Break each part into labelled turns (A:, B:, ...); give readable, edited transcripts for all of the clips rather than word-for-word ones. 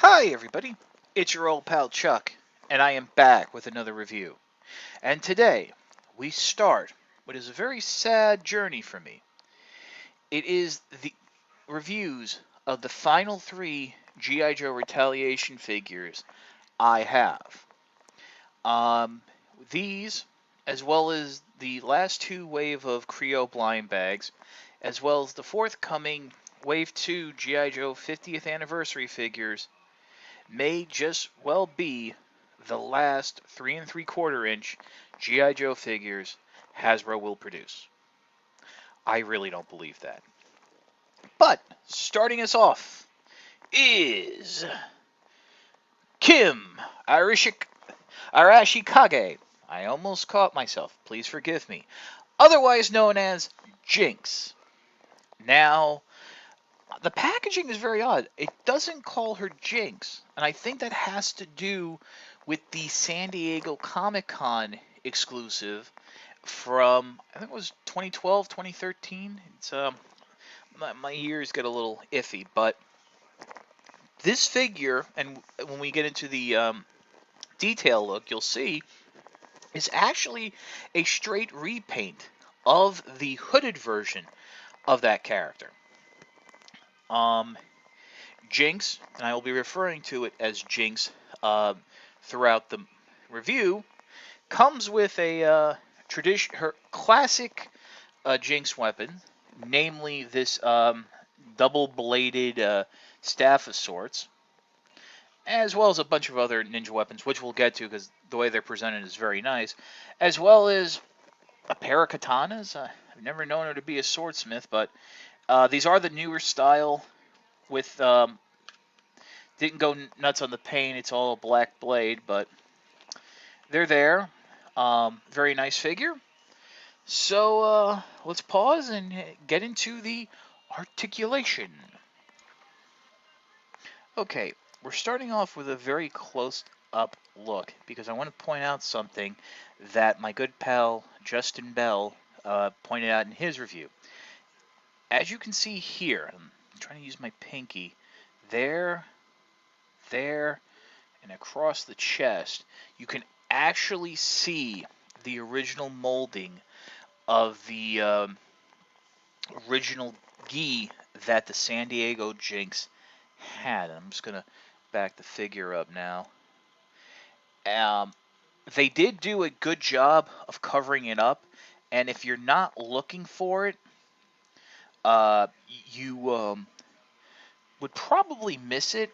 A: Hi, everybody. It's your old pal Chuck, and I am back with another review. And today, we start what is a very sad journey for me. It is the reviews of the final three G.I. Joe Retaliation figures I have. Um, these, as well as the last two wave of Creo blind bags, as well as the forthcoming Wave 2 G.I. Joe 50th anniversary figures, may just well be the last 3 3/4 inch G.I. Joe figures Hasbro will produce. I really don't believe that. But starting us off is Kim Arashikage. I almost caught myself. Please forgive me. Otherwise known as Jinx. Now, the packaging is very odd. It doesn't call her Jinx, and I think that has to do with the San Diego Comic-Con exclusive from, I think it was 2012, 2013. It's my years get a little iffy, but this figure, and when we get into the detail look, you'll see is actually a straight repaint of the hooded version of that character. Um, Jinx, and I will be referring to it as Jinx throughout the review, comes with a her classic Jinx weapon, namely this double-bladed staff of sorts, as well as a bunch of other ninja weapons, which we'll get to because the way they're presented is very nice, as well as a pair of katanas. I've never known her to be a swordsmith, but these are the newer style with didn't go nuts on the paint. It's all a black blade, but they're there. Very nice figure. So let's pause and get into the articulation. Okay, we're starting off with a very close-up look because I want to point out something that my good pal Justin Bell pointed out in his review. As you can see here, I'm trying to use my pinky, there, there, and across the chest, you can actually see the original molding of the original gi that the San Diego Jinx had. I'm just going to back the figure up now. Um, they did do a good job of covering it up, and if you're not looking for it, you would probably miss it,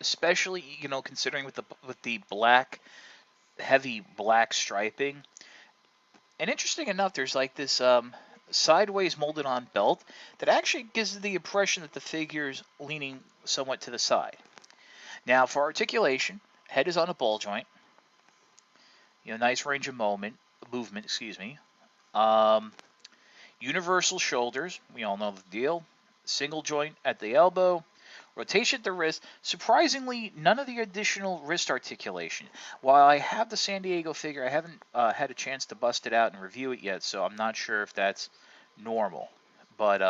A: especially considering with the black heavy black striping. And interesting enough, there's like this sideways molded on belt that actually gives the impression that the figure's leaning somewhat to the side. Now, for articulation, head is on a ball joint. Nice range of movement, excuse me. Um, Universal shoulders, we all know the deal. Single joint at the elbow. Rotation at the wrist. Surprisingly, none of the additional wrist articulation. While I have the San Diego figure, I haven't had a chance to bust it out and review it yet, so I'm not sure if that's normal. But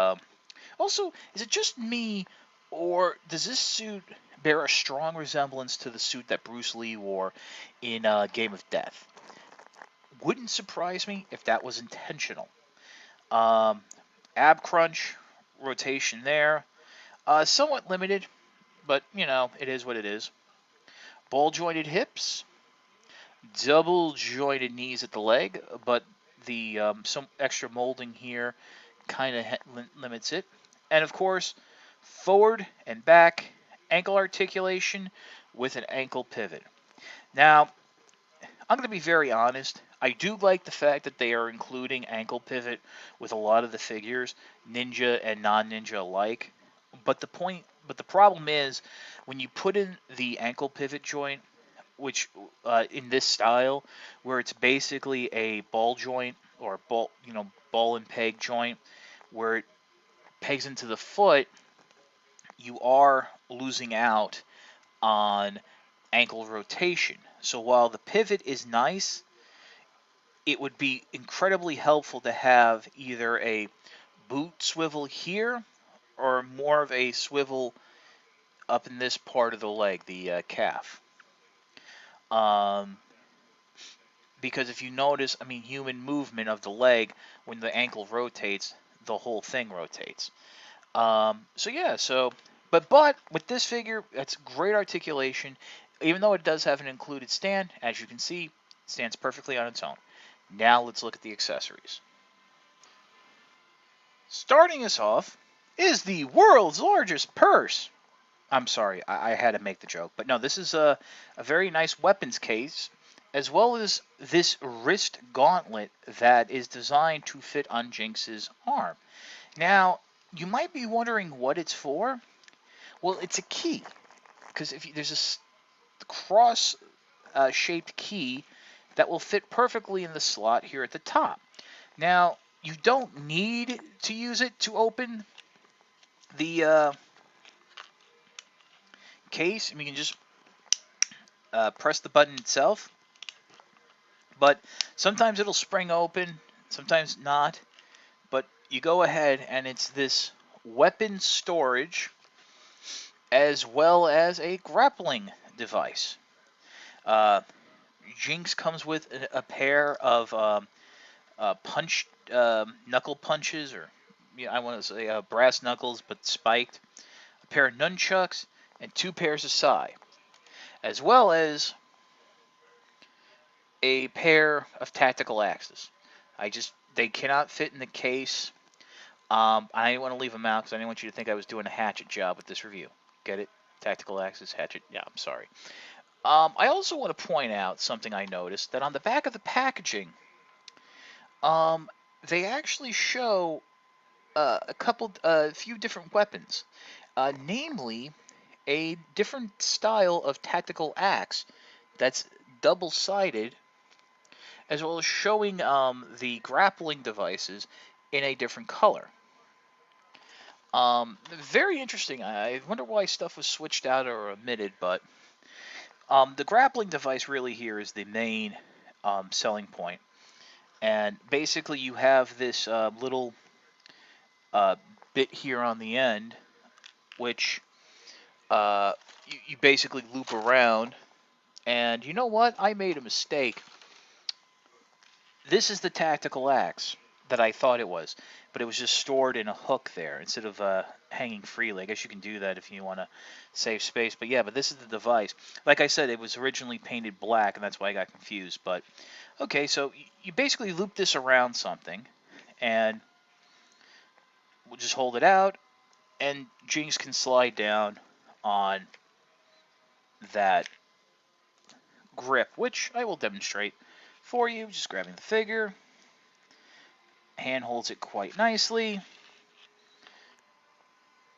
A: also, is it just me, or does this suit bear a strong resemblance to the suit that Bruce Lee wore in Game of Death? Wouldn't surprise me if that was intentional. Um, Ab crunch, rotation there. Somewhat limited, but it is what it is. Ball jointed hips, double jointed knees at the leg, but the some extra molding here kind of limits it. And of course, forward and back ankle articulation with an ankle pivot. Now, I'm going to be very honest. I do like the fact that they are including ankle pivot with a lot of the figures, ninja and non-ninja alike. But the problem is when you put in the ankle pivot joint, which in this style, where it's basically a ball joint or ball and peg joint, where it pegs into the foot, you are losing out on ankle rotation. So while the pivot is nice, it would be incredibly helpful to have either a boot swivel here or more of a swivel up in this part of the leg, the calf. Um, because if you notice, I mean, human movement of the leg, when the ankle rotates, the whole thing rotates. So yeah, but with this figure, it's great articulation. Even though it does have an included stand, as you can see, it stands perfectly on its own. Now let's look at the accessories. Starting us off is the world's largest purse. I'm sorry, I had to make the joke. But no, this is a very nice weapons case, as well as this wrist gauntlet that is designed to fit on Jinx's arm. Now, you might be wondering what it's for. Well, it's a key, because if you, there's a cross-shaped key that will fit perfectly in the slot here at the top. Now, you don't need to use it to open the case. I mean, you can just press the button itself, but sometimes it'll spring open, sometimes not. But you go ahead and it's this weapon storage as well as a grappling device. Uh, Jinx comes with a pair of knuckle punches, or I want to say brass knuckles but spiked, a pair of nunchucks, and 2 pairs of sai, as well as a pair of tactical axes. They cannot fit in the case. I didn't want to leave them out because I didn't want you to think I was doing a hatchet job with this review. Get it? Tactical axes, hatchet. Yeah, I'm sorry. I also want to point out something I noticed, that on the back of the packaging, um, they actually show a few different weapons, namely a different style of tactical axe that's double-sided, as well as showing the grappling devices in a different color. Very interesting. I wonder why stuff was switched out or omitted, but the grappling device really here is the main selling point. And basically you have this little uh, bit here on the end, which you basically loop around. And you know what? I made a mistake. This is the tactical axe that I thought it was, but it was just stored in a hook there instead of hanging freely. I guess you can do that if you want to save space. But yeah, but this is the device. Like I said, it was originally painted black, and that's why I got confused. But okay, so you basically loop this around something, and we'll just hold it out, and Jinx can slide down on that grip, which I will demonstrate for you. Just grabbing the figure. Hand holds it quite nicely.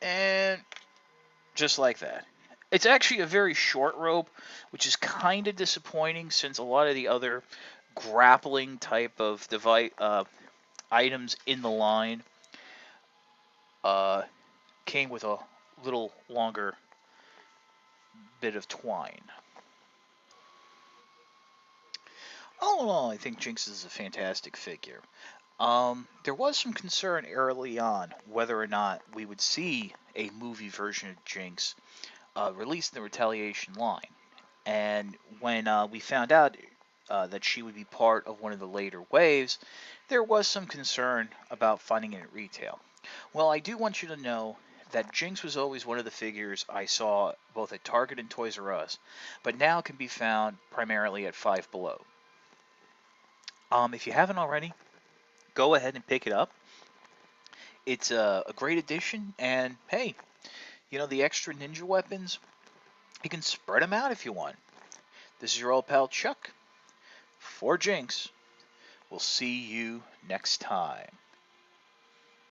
A: And just like that. It's actually a very short rope, which is kind of disappointing since a lot of the other grappling type of device items in the line came with a little longer bit of twine. All in all, I think Jinx is a fantastic figure. There was some concern early on whether or not we would see a movie version of Jinx released in the Retaliation line. And when we found out that she would be part of one of the later waves, there was some concern about finding it at retail. Well, I do want you to know that Jinx was always one of the figures I saw both at Target and Toys R Us, but now can be found primarily at Five Below. If you haven't already, go ahead and pick it up. It's a great addition, and hey, you know, the extra ninja weapons, you can spread them out if you want. This is your old pal Chuck for Jinx. We'll see you next time.